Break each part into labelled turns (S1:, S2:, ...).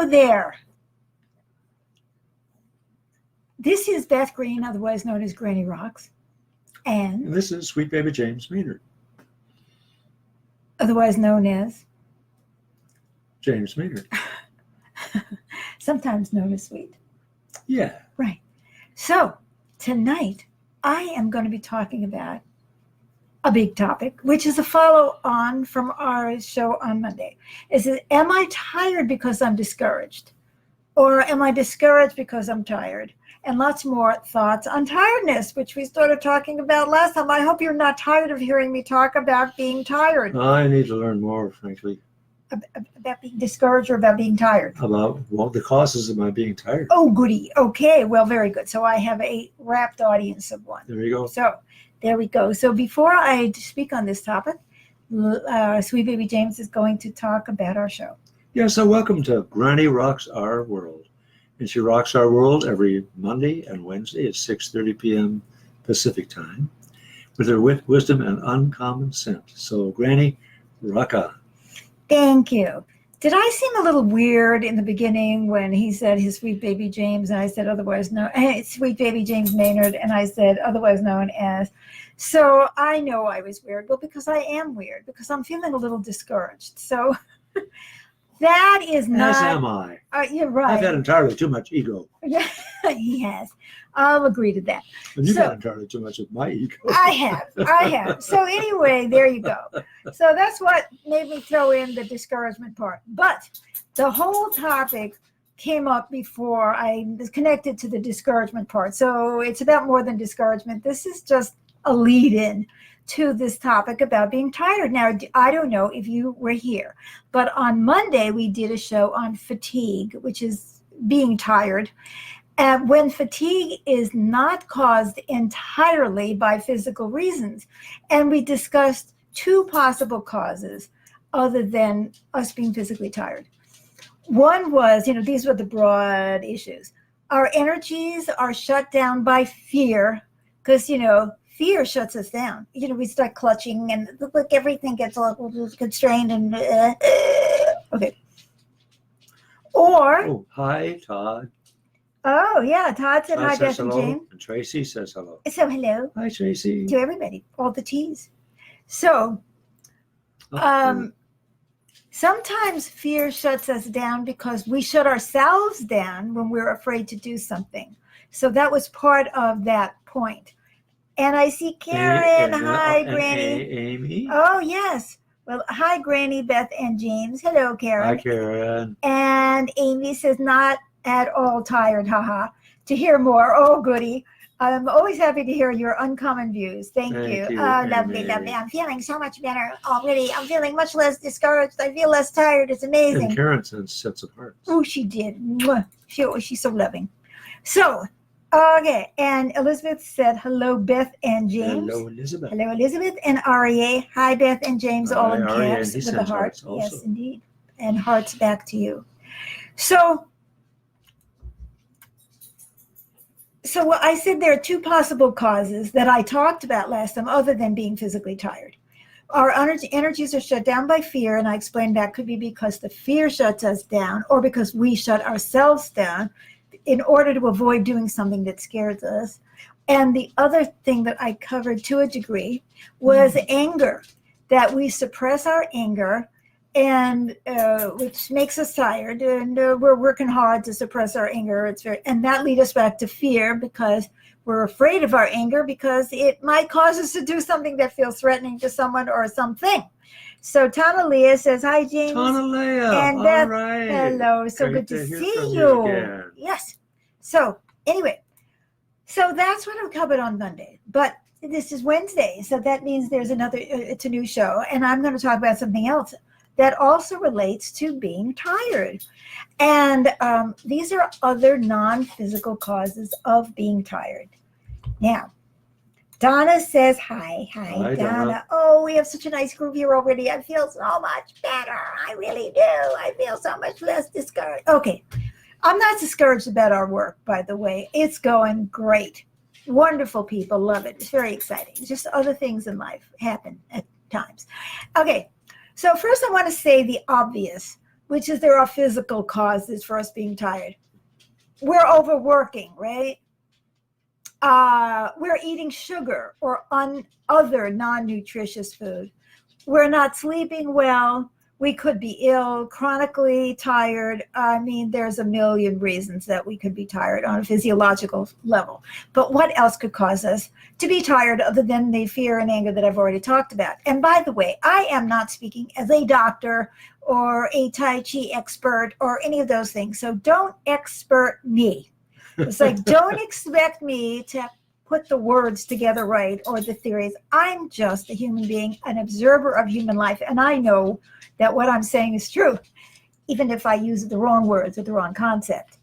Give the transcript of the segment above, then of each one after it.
S1: Hello there. This is Beth Green, otherwise known as Granny Rocks.
S2: And this is Sweet Baby James Maynard.
S1: Otherwise known as?
S2: James Maynard.
S1: Sometimes known as Sweet.
S2: Yeah.
S1: Right. So, tonight, I am going to be talking about a big topic, which is a follow-on from our show on Monday. Is it, am I tired because I'm discouraged? Or am I discouraged because I'm tired? And lots more thoughts on tiredness, which we started talking about last time. I hope you're not tired of hearing me talk about being tired.
S2: I need to learn more, frankly.
S1: About being discouraged or about being tired?
S2: About the causes of my being tired.
S1: Oh, goody. Okay, well, very good. So I have a rapt audience of one.
S2: There you go.
S1: So there we go. So before I speak on this topic, Sweet Baby James is going to talk about our show.
S2: Yeah, so welcome to Granny Rocks Our World. And she rocks our world every Monday and Wednesday at 6:30 p.m. Pacific time with her wit, wisdom, and uncommon sense. So, Granny, rock on.
S1: Thank you. Did I seem a little weird in the beginning when he said his Sweet Baby James and I said otherwise known, Sweet Baby James Maynard, and I said otherwise known as? So I know I was weird. Well, because I am weird, because I'm feeling a little discouraged. So that is not.
S2: As am I.
S1: You're right.
S2: I've had entirely too much ego.
S1: Yeah, he has. I'll agree to that.
S2: And you've had entirely too much of my ego.
S1: I have. So anyway, there you go. So that's what made me throw in the discouragement part. But the whole topic came up before I was connected to the discouragement part. So it's about more than discouragement. This is just a lead-in to this topic about being tired. Now, I don't know if you were here, but on Monday we did a show on fatigue, which is being tired. And when fatigue is not caused entirely by physical reasons. And we discussed two possible causes other than us being physically tired. One was, these were the broad issues. Our energies are shut down by fear because, fear shuts us down. We start clutching and like everything gets a little constrained and okay. Or
S2: hi, Todd.
S1: Oh yeah, Todd said hi, Beth and Jane.
S2: And Tracy says hello.
S1: So hello.
S2: Hi, Tracy.
S1: To everybody, all the T's. So, sometimes fear shuts us down because we shut ourselves down when we're afraid to do something. So that was part of that point. And I see Karen. Hi, Granny.
S2: Amy.
S1: Oh, yes. Well, hi, Granny, Beth, and James. Hello, Karen.
S2: Hi, Karen.
S1: And Amy says, not at all tired, haha. To hear more. Oh, goody. I'm always happy to hear your uncommon views. Thank you. Oh, lovely. I'm feeling so much better already. I'm feeling much less discouraged. I feel less tired. It's amazing.
S2: And Karen sets of hearts.
S1: Oh, she did. She's so loving. So, okay. And Elizabeth said, hello, Beth and James.
S2: Hello, Elizabeth.
S1: Hello, Elizabeth. And REA. Hi, Beth and James, all in
S2: REA,
S1: caps with the heart.
S2: Also.
S1: Yes, indeed. And hearts back to you. So I said there are two possible causes that I talked about last time other than being physically tired. Our energies are shut down by fear, and I explained that could be because the fear shuts us down or because we shut ourselves down in order to avoid doing something that scares us. And the other thing that I covered to a degree was anger, that we suppress our anger, and which makes us tired, and we're working hard to suppress our anger. And that leads us back to fear because we're afraid of our anger because it might cause us to do something that feels threatening to someone or something. So Tanalia says, hi, James.
S2: Tanalia,
S1: and Beth,
S2: all right.
S1: Hello, so
S2: Great
S1: good to
S2: hear
S1: see
S2: from
S1: you.
S2: Again.
S1: Yes. So anyway, so that's what I covered on Monday. But this is Wednesday, so that means there's it's a new show, and I'm going to talk about something else that also relates to being tired. And these are other non-physical causes of being tired. Now, Donna says hi. Hi, Donna. Oh, we have such a nice group here already. I feel so much better. I really do. I feel so much less discouraged. Okay. I'm not discouraged about our work, by the way. It's going great. Wonderful people. Love it. It's very exciting. Just other things in life happen at times. Okay. So first I want to say the obvious, which is there are physical causes for us being tired. We're overworking, right? We're eating sugar or other non-nutritious food. We're not sleeping well. We could be ill, chronically tired. I mean, there's a million reasons that we could be tired on a physiological level. But what else could cause us to be tired other than the fear and anger that I've already talked about? And by the way, I am not speaking as a doctor or a Tai Chi expert or any of those things. So don't expert me. It's like, don't expect me to put the words together right or the theories. I'm just a human being, an observer of human life. And I know that what I'm saying is true, even if I use the wrong words or the wrong concept.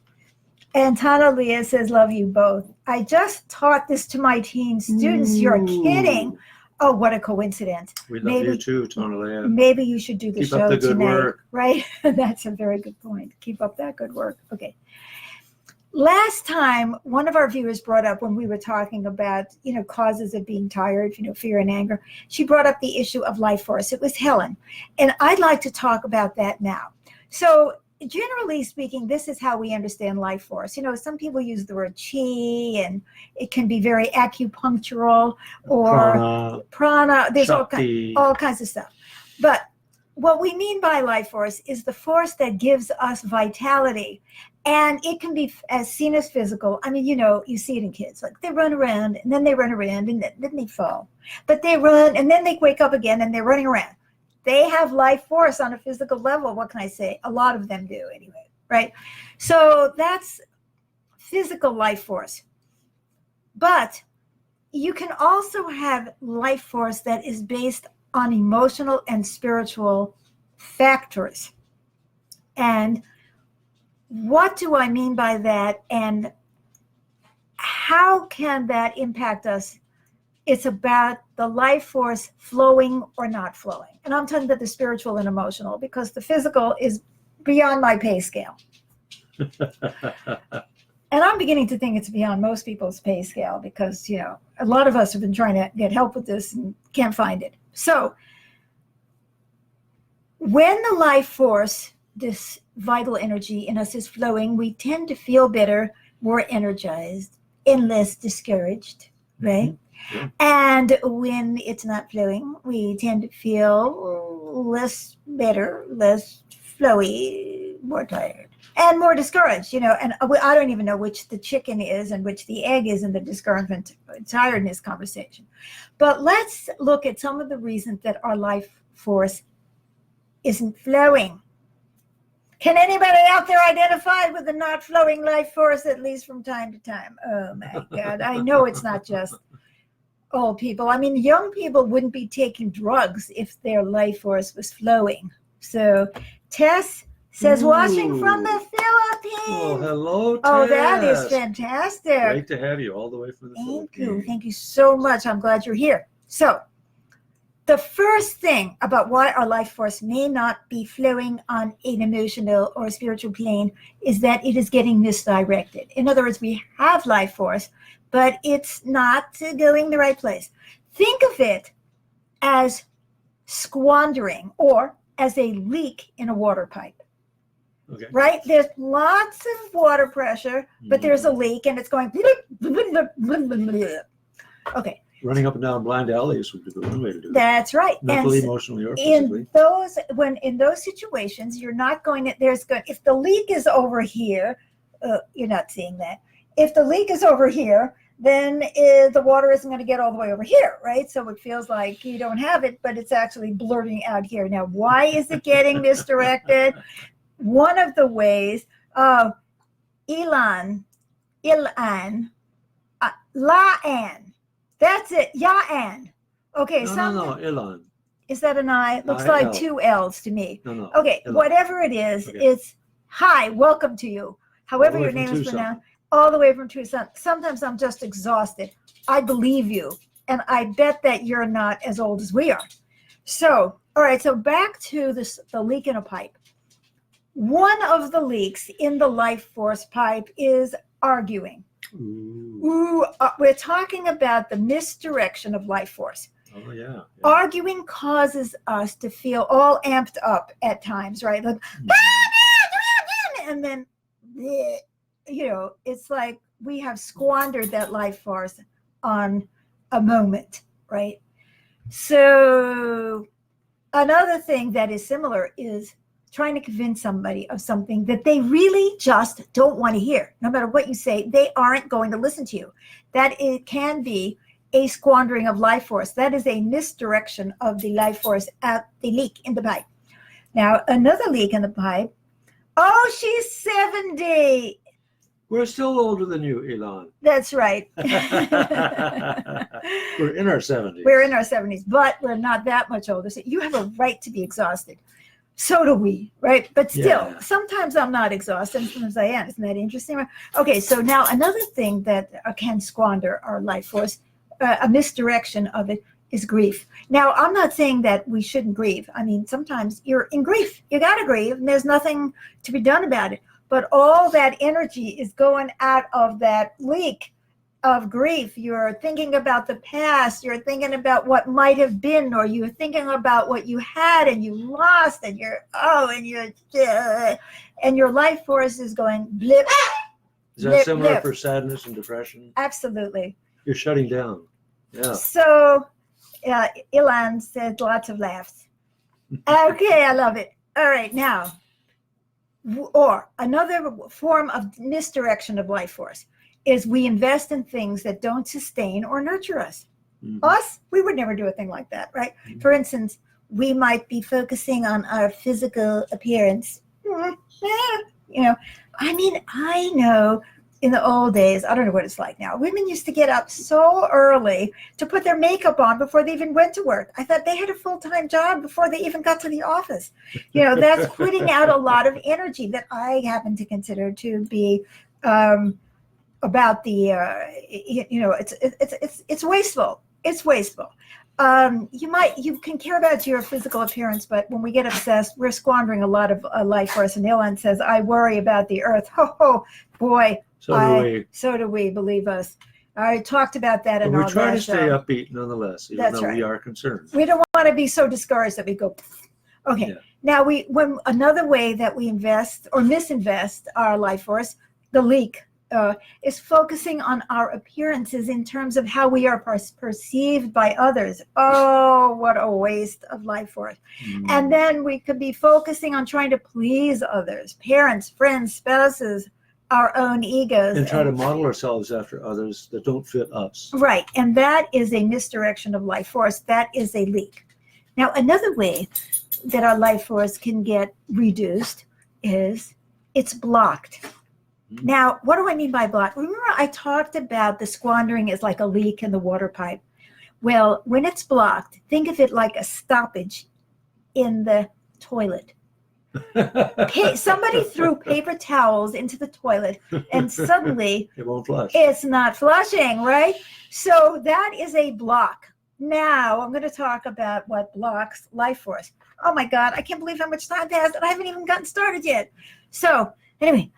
S1: And Tana Leah says, love you both. I just taught this to my teen students. You're kidding. Oh, what a coincidence.
S2: We love you too, Tana Leah.
S1: Maybe you should do the
S2: Keep
S1: show
S2: up the good
S1: tonight.
S2: work.
S1: Right? That's a very good point. Keep up that good work. Okay. Last time, one of our viewers brought up when we were talking about, causes of being tired, fear and anger. She brought up the issue of life force. It was Helen. And I'd like to talk about that now. So generally speaking, this is how we understand life force. Some people use the word chi, and it can be very acupunctural or prana. There's all kinds of stuff. But what we mean by life force is the force that gives us vitality. And it can be as seen as physical. I mean, you see it in kids. Like they run around and then they run around and then they fall. But they run and then they wake up again and they're running around. They have life force on a physical level. What can I say? A lot of them do anyway, right? So that's physical life force. But you can also have life force that is based on emotional and spiritual factors. And what do I mean by that? And how can that impact us? It's about the life force flowing or not flowing. And I'm talking about the spiritual and emotional because the physical is beyond my pay scale. And I'm beginning to think it's beyond most people's pay scale because, a lot of us have been trying to get help with this and can't find it. So when the life force, this vital energy in us is flowing, we tend to feel better, more energized, and less discouraged, right? Yeah. And when it's not flowing, we tend to feel less better, less flowy, more tired, and more discouraged, and I don't even know which the chicken is and which the egg is in the discouragement, tiredness conversation. But let's look at some of the reasons that our life force isn't flowing. Can anybody out there identify with the not flowing life force, at least from time to time? Oh my God, I know it's not just old people. I mean, young people wouldn't be taking drugs if their life force was flowing. So Tess says, watching from the Philippines.
S2: Oh, hello, Tess.
S1: Oh, that is fantastic.
S2: Great to have you all the way from the Philippines.
S1: Thank you so much. I'm glad you're here. So the first thing about why our life force may not be flowing on an emotional or spiritual plane is that it is getting misdirected. In other words, we have life force, but it's not going the right place. Think of it as squandering or as a leak in a water pipe.
S2: Okay.
S1: Right? There's lots of water pressure, but there's a leak and it's going. Okay.
S2: Running up and down blind alleys would be the one way to do it.
S1: That's right.
S2: Mentally, emotionally, or physically.
S1: In those situations, you're not going to, if the leak is over here, you're not seeing that. If the leak is over here, then the water isn't going to get all the way over here, right? So it feels like you don't have it, but it's actually blurting out here. Now, why is it getting misdirected? One of the ways, Laan, that's it, Ya'an. Okay,
S2: No, Ilan.
S1: Is that an I? Looks like two L's to me.
S2: No.
S1: Okay,
S2: Ilan.
S1: Whatever it is, okay. It's hi, welcome to you. However your name is pronounced, all the way from Tucson. Sometimes I'm just exhausted. I believe you, and I bet that you're not as old as we are. So, all right, so back to the leak in a pipe. One of the leaks in the life force pipe is arguing. We're talking about the misdirection of life force.
S2: Oh, yeah.
S1: Arguing causes us to feel all amped up at times, right? Like, and then, bleh, it's like we have squandered that life force on a moment, right? So another thing that is similar is trying to convince somebody of something that they really just don't want to hear. No matter what you say, they aren't going to listen to you. That it can be a squandering of life force. That is a misdirection of the life force at the leak in the pipe. Now, another leak in the pipe. Oh, she's 70.
S2: We're still older than you, Elon.
S1: That's right.
S2: We're in our 70s.
S1: We're in our 70s, but we're not that much older. So you have a right to be exhausted. So do we, right? But still, sometimes I'm not exhausted, sometimes I am. Isn't that interesting? Okay, so now another thing that can squander our life force, a misdirection of it, is grief. Now, I'm not saying that we shouldn't grieve. I mean, sometimes you're in grief. You got to grieve, and there's nothing to be done about it. But all that energy is going out of that leak of grief. You're thinking about the past. You're thinking about what might have been, or you're thinking about what you had and you lost, and and your life force is going blip.
S2: Is that similar for sadness and depression?
S1: Absolutely.
S2: You're shutting down. Yeah.
S1: So, Ilan said lots of laughs. Okay, I love it. All right, now, or another form of misdirection of life force is we invest in things that don't sustain or nurture us. Mm-hmm. Us, we would never do a thing like that, right? Mm-hmm. For instance, we might be focusing on our physical appearance. I know in the old days, I don't know what it's like now, women used to get up so early to put their makeup on before they even went to work. I thought they had a full-time job before they even got to the office. That's putting out a lot of energy that I happen to consider to be about the it's wasteful. It's wasteful. You can care about your physical appearance, but when we get obsessed, we're squandering a lot of life force. And Ilan says, I worry about the earth. Oh boy. So do we, believe us. I talked about that in our last show.
S2: We're trying to stay upbeat nonetheless, even though we are concerned.
S1: We don't want to be so discouraged that we go, okay. Yeah. Now, when another way that we invest or misinvest our life force, the leak, is focusing on our appearances in terms of how we are perceived by others. Oh, what a waste of life force. Mm. And then we could be focusing on trying to please others, parents, friends, spouses, our own egos.
S2: And try to model ourselves after others that don't fit us.
S1: Right. And that is a misdirection of life force. That is a leak. Now, another way that our life force can get reduced is it's blocked. Now, what do I mean by block? Remember, I talked about the squandering is like a leak in the water pipe. Well, when it's blocked, think of it like a stoppage in the toilet. Somebody threw paper towels into the toilet, and suddenly
S2: it won't flush.
S1: It's not flushing, right? So that is a block. Now, I'm going to talk about what blocks life force. Oh, my God, I can't believe how much time passed, and I haven't even gotten started yet. So, anyway,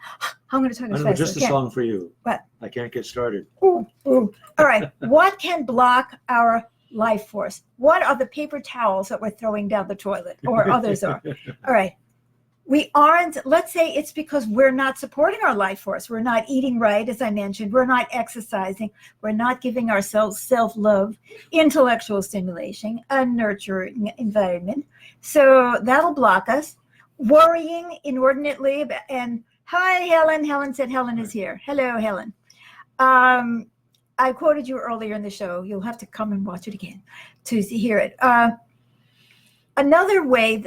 S1: I'm going to talk as fast
S2: just
S1: as I
S2: a song for you.
S1: What?
S2: I can't get started.
S1: Ooh. All right. What can block our life force? What are the paper towels that we're throwing down the toilet, or others are? All right. We aren't, let's say it's because we're not supporting our life force. We're not eating right, as I mentioned. We're not exercising. We're not giving ourselves self-love, intellectual stimulation, a nurturing environment. So that'll block us. Worrying inordinately. And hi, Helen. Helen said Helen is here. Hello, Helen. I quoted you earlier in the show. You'll have to come and watch it again to hear it. Another way,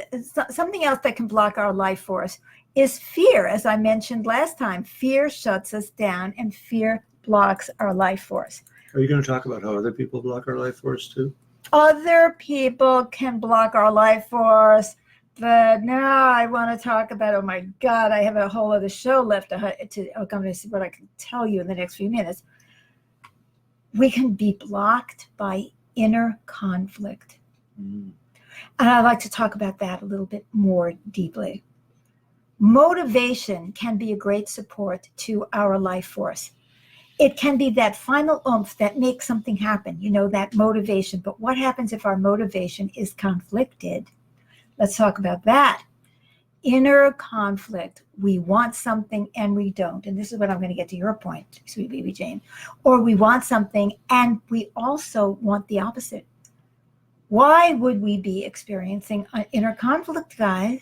S1: something else that can block our life force is fear. As I mentioned last time, fear shuts us down and fear blocks our life force.
S2: Are you going to talk about how other people block our life force too?
S1: Other people can block our life force, but now I want to talk about, oh my God, I have a whole other show left I'm going to see what I can tell you in the next few minutes. We can be blocked by inner conflict. Mm. And I'd like to talk about that a little bit more deeply. Motivation can be a great support to our life force. It can be that final oomph that makes something happen, that motivation. But what happens if our motivation is conflicted? Let's talk about that. inner conflict. We want something and we don't. And this is what I'm going to get to your point, sweet baby Jane. Or we want something and we also want the opposite. Why would we be experiencing an inner conflict, guys?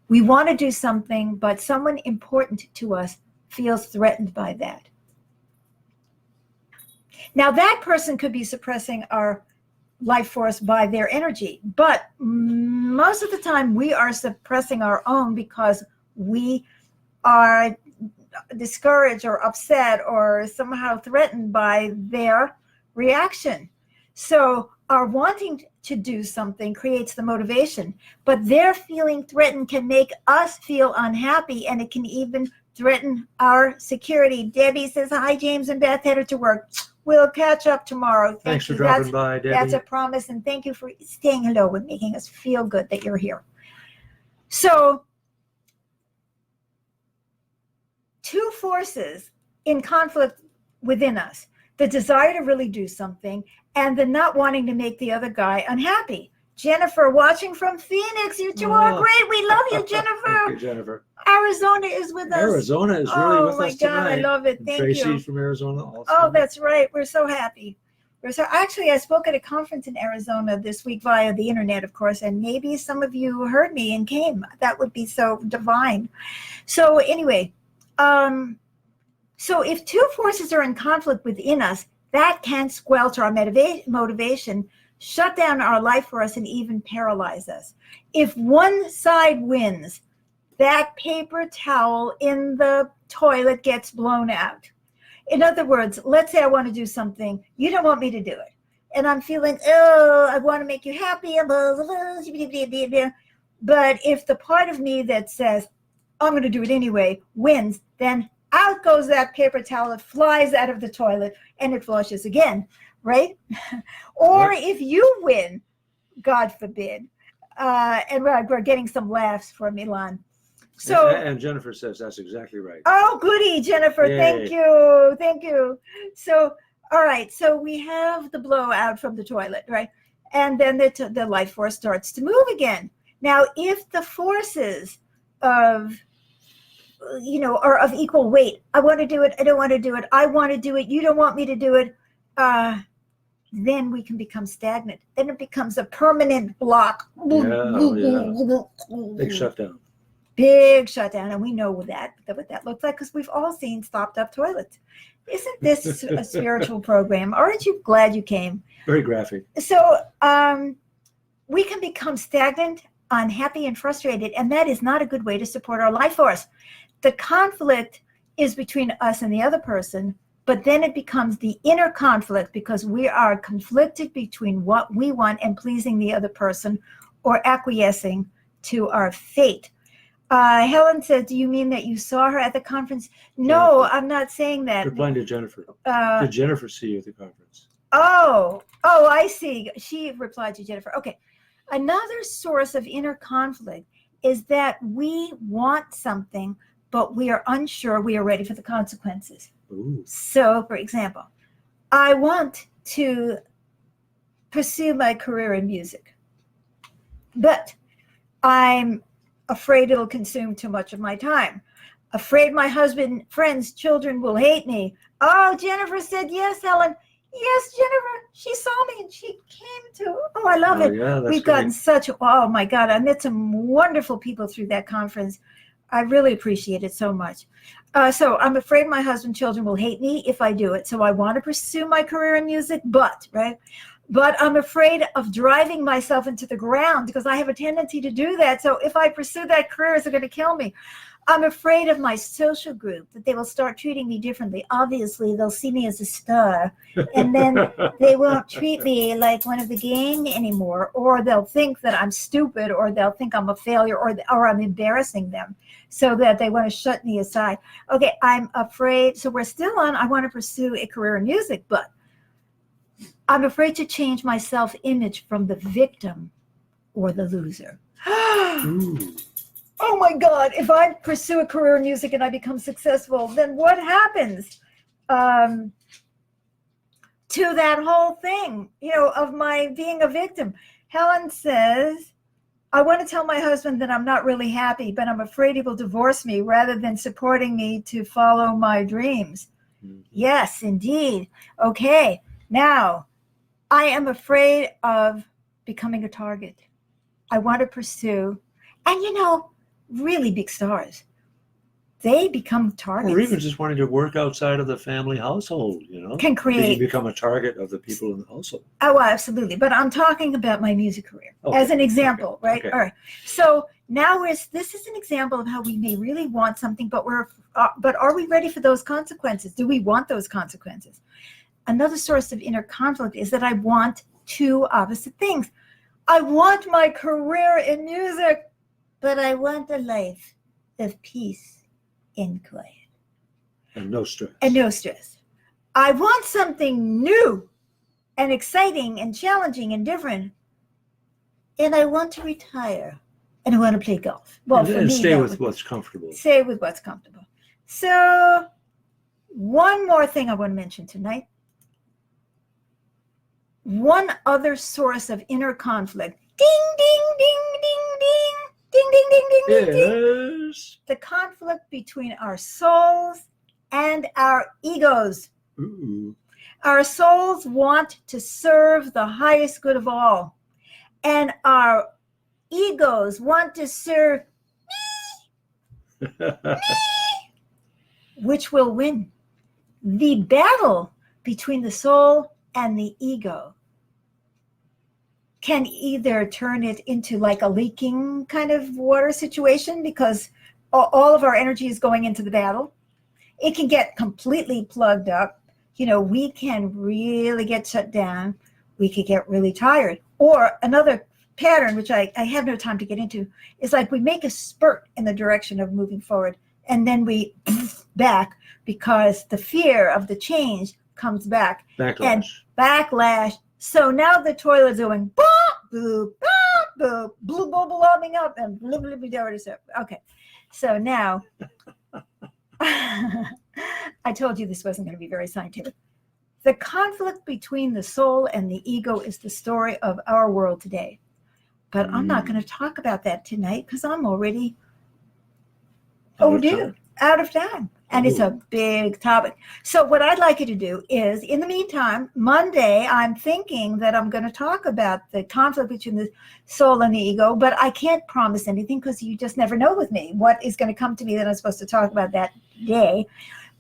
S1: We want to do something, but someone important to us feels threatened by that. Now, that person could be suppressing our life force by their energy, but most of the time we are suppressing our own because we are discouraged or upset or somehow threatened by their reaction. So our wanting to do something creates the motivation, but their feeling threatened can make us feel unhappy, and it can even threaten our security. Debbie says, hi, James and Beth, headed to work. We'll catch up tomorrow.
S2: Thanks for dropping by, Debbie.
S1: That's a promise, and thank you for staying hello and making us feel good that you're here. So, two forces in conflict within us: the desire to really do something and the not wanting to make the other guy unhappy. Jennifer, watching from Phoenix, you two are great. We love you, Jennifer.
S2: Thank you, Jennifer.
S1: Arizona is with us.
S2: Arizona is really with us tonight.
S1: Oh my God, I love it. Thank you.
S2: Tracy's from Arizona also.
S1: Oh, that's right. We're so happy. Actually, I spoke at a conference in Arizona this week via the internet, of course, and maybe some of you heard me and came. That would be so divine. So anyway, so if two forces are in conflict within us, that can squelch our motivation, shut down our life for us, and even paralyze us. If one side wins, that paper towel in the toilet gets blown out. In other words, let's say I want to do something. You don't want me to do it. And I'm feeling, oh, I want to make you happy. But if the part of me that says, I'm going to do it anyway, wins, then out goes that paper towel. It flies out of the toilet and it flushes again, right? Or if you win, God forbid, and we're getting some laughs from Milan. So,
S2: and Jennifer says that's exactly right.
S1: Oh, goody, Jennifer.
S2: Yay.
S1: Thank you. Thank you. So, all right. So we have the blowout from the toilet, right? And then the life force starts to move again. Now, if the forces of, are of equal weight, I want to do it, I don't want to do it, I want to do it, you don't want me to do it, then we can become stagnant. Then it becomes a permanent block.
S2: Yeah. Big shutdown.
S1: Big shutdown, and we know what that looks like because we've all seen stopped up toilets. Isn't this a spiritual program? Aren't you glad you came?
S2: Very graphic.
S1: So we can become stagnant, unhappy, and frustrated, and that is not a good way to support our life force. The conflict is between us and the other person, but then it becomes the inner conflict because we are conflicted between what we want and pleasing the other person or acquiescing to our fate. Helen said, do you mean that you saw her at the conference? No,
S2: Jennifer.
S1: I'm not saying that.
S2: Replying to Jennifer. Did Jennifer see you at the conference?
S1: Oh, I see. She replied to Jennifer. Okay. Another source of inner conflict is that we want something, but we are unsure we are ready for the consequences.
S2: Ooh.
S1: So, for example, I want to pursue my career in music, but I'm afraid it'll consume too much of my time. Afraid my husband, friends, children will hate me. Oh, Jennifer said yes, Helen. Yes, Jennifer, she saw me and she came to. Oh, I love it.
S2: Yeah,
S1: We've gotten such, oh my God, I met some wonderful people through that conference. I really appreciate it so much. So I'm afraid my husband, children will hate me if I do it. So I want to pursue my career in music, but I'm afraid of driving myself into the ground because I have a tendency to do that. So if I pursue that career, it's going to kill me. I'm afraid of my social group, that they will start treating me differently. Obviously, they'll see me as a star, and then they won't treat me like one of the gang anymore, or they'll think that I'm stupid, or they'll think I'm a failure, or I'm embarrassing them, so that they want to shut me aside. Okay, I'm afraid. So we're still on, I want to pursue a career in music, but I'm afraid to change my self-image from the victim or the loser.
S2: Ooh.
S1: Oh my God, if I pursue a career in music and I become successful, then what happens to that whole thing, of my being a victim? Helen says, I want to tell my husband that I'm not really happy, but I'm afraid he will divorce me rather than supporting me to follow my dreams. Yes, indeed. Okay. Now, I am afraid of becoming a target. I want to pursue, and really big stars, they become targets.
S2: Or even just wanting to work outside of the family household,
S1: Can
S2: You
S1: create.
S2: become a target of the people in the household.
S1: Oh, absolutely. But I'm talking about my music career as an example, right?
S2: Okay.
S1: All right. So now this is an example of how we may really want something, but are we ready for those consequences? Do we want those consequences? Another source of inner conflict is that I want two opposite things. I want my career in music, but I want a life of peace and quiet.
S2: And no stress.
S1: And no stress. I want something new and exciting and challenging and different. And I want to retire. And I want to play golf. Well, for
S2: and
S1: me,
S2: stay with what's comfortable.
S1: Stay with what's comfortable. So, one more thing I want to mention tonight. One other source of inner conflict. Ding, ding, ding, ding, ding. Ding, ding, ding, ding, ding, ding.
S2: Yes.
S1: The conflict between our souls and our egos.
S2: Ooh.
S1: Our souls want to serve the highest good of all. And our egos want to serve me. Which will win? The battle between the soul and the ego can either turn it into like a leaking kind of water situation because all of our energy is going into the battle. It can get completely plugged up. We can really get shut down. We could get really tired. Or another pattern, which I have no time to get into, is like we make a spurt in the direction of moving forward, and then we back because the fear of the change comes back.
S2: Backlash.
S1: And backlash. So now the toilet's going boop, boop, boop, boop, blue bubble lobbing up and blue, blue, blue, blue. Okay. So now, I told you this wasn't going to be very scientific. The conflict between the soul and the ego is the story of our world today. But I'm not going to talk about that tonight because I'm already out of time. And it's a big topic. So what I'd like you to do is, in the meantime, Monday, I'm thinking that I'm going to talk about the conflict between the soul and the ego, but I can't promise anything because you just never know with me what is going to come to me that I'm supposed to talk about that day.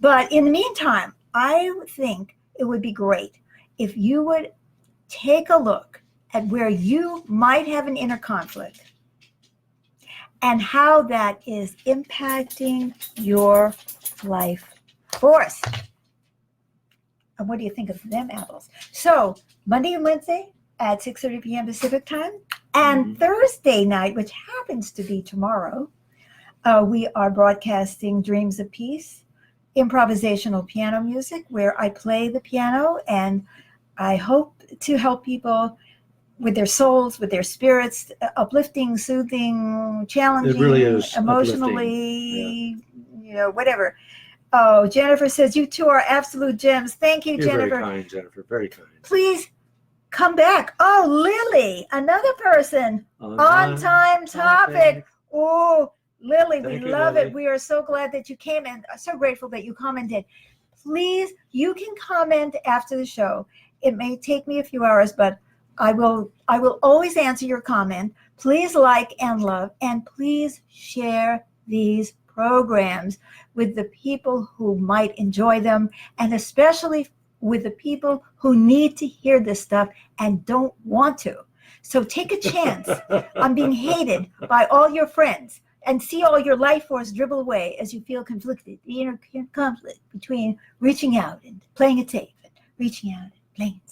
S1: But in the meantime, I think it would be great if you would take a look at where you might have an inner conflict and how that is impacting your life force. And what do you think of them apples? So Monday and Wednesday at 6:30 p.m. Pacific time, and Thursday night, which happens to be tomorrow, we are broadcasting Dreams of Peace, improvisational piano music, where I play the piano, and I hope to help people with their souls, with their spirits, uplifting, soothing, challenging,
S2: it really is
S1: emotionally, whatever. Oh, Jennifer says, you two are absolute gems. Thank you,
S2: You're
S1: Jennifer.
S2: very kind, Jennifer. Very kind.
S1: Please come back. Oh, Lily, another person. On time topic. Oh, Lily, we love it. We are so glad that you came and so grateful that you commented. Please, you can comment after the show. It may take me a few hours, but I will always answer your comment. Please like and love, and please share these programs with the people who might enjoy them, and especially with the people who need to hear this stuff and don't want to. So take a chance on being hated by all your friends and see all your life force dribble away as you feel conflicted, the inner conflict between reaching out and playing a tape and reaching out and playing a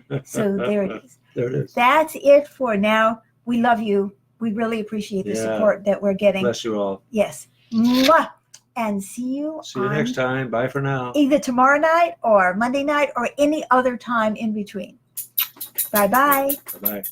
S1: tape. So there it is.
S2: There it is.
S1: That's it for now. We love you. We really appreciate the support that we're getting.
S2: Bless you all.
S1: Yes. Mwah. And see you
S2: next time. Bye for now.
S1: Either tomorrow night or Monday night or any other time in between. Bye-bye.
S2: Bye-bye.